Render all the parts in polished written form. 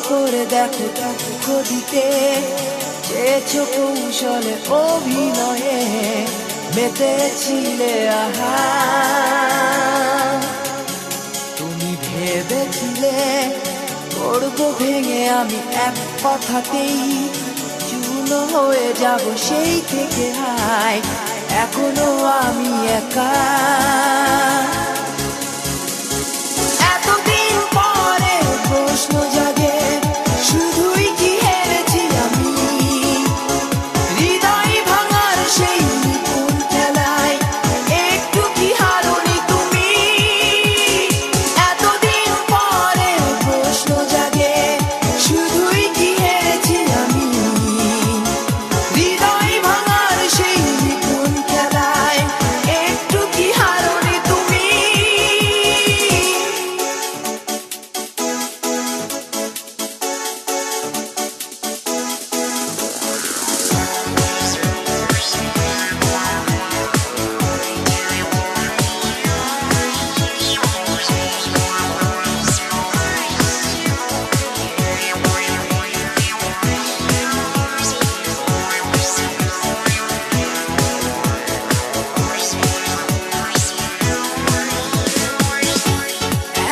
করে দেখো দুঃখ দিতে চেয়েছো কৌশলে অভিনয়ে মেতেছিলে আহা তুমি ভেবেছিলে করবো ভেঙে আমি এক কথাতেই চূর্ণ হয়ে যাব সেই থেকে হায় এখনো আমি একা এতদিন পরে প্রশ্ন জাগে শুধুই কি হেরেছি আমি হৃদয় ভাঙার সেই নিপুণ খেলায় একটু কি হারোনি তুমি এতদিন পরে প্রশ্ন জাগে শুধুই কি হেরেছি আমি হৃদয় ভাঙার সেই নিপুণ খেলায় একটু কি হারোনি তুমি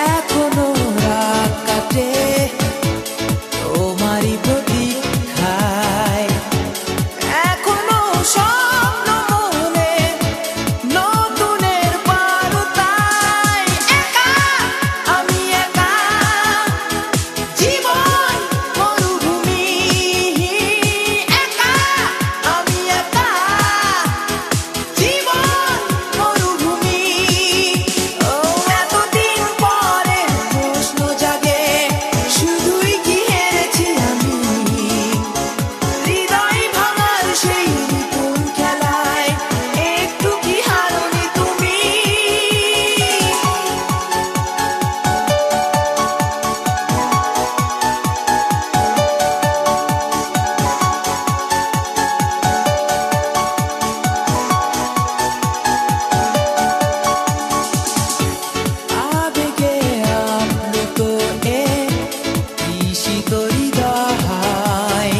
এখনো রাত কাটে তোমারই প্রতীক্ষায় এখনো স্বপ্ন মনে নতুনের বারুতায় একা আমি একা জীবন মরুভূমি একা আমি একা জীবন মরুভূমি ও এতদিন পরে প্রশ্ন জাগে শুধুই কি হেরেছি আমি হৃদয় ভাঙার সেই নিপুণ খেলায় একটু কি হারোনি তুমি আবেগে আপ্লুত এ ঈশিত হৃদয়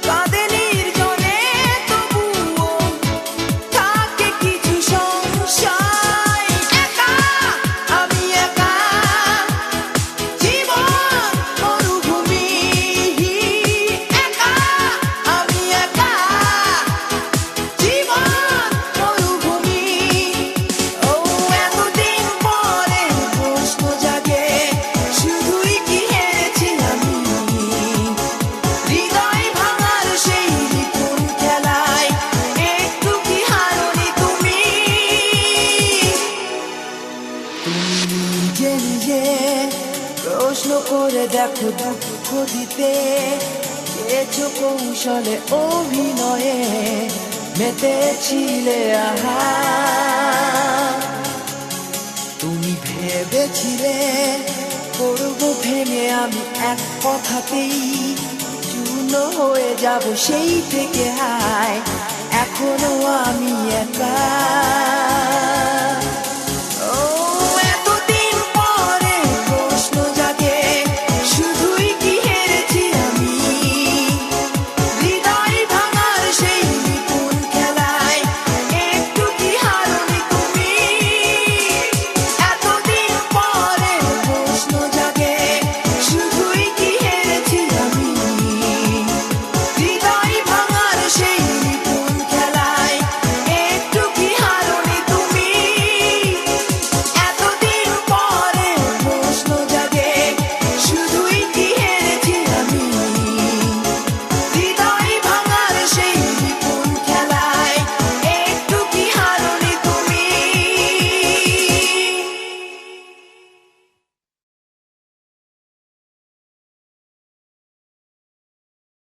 কাঁদে নির্জনে তবুও থাকে কিছু সংশয় একা আমি একা জীবন মরুভূমি একা আমি একা জীবন মরুভূমি ও এতদিন পরে প্রশ্ন জাগে শুধুই কি হেরেছি আমি হৃদয় ভাঙার সেই নিপুণ খেলায় একটু কি হারোনি তুমি তুমি নিজে নিজে প্রশ্ন করে দেখো দুঃখ দিতে চেয়েছো কৌশলে অভিনয়ে মেতেছিলে আহা তুমি ভেবেছিলে করবো ভেঙে আমি এক কথাতেই চূর্ণ হয়ে যাব সেই থেকে হায় এখনো আমি একা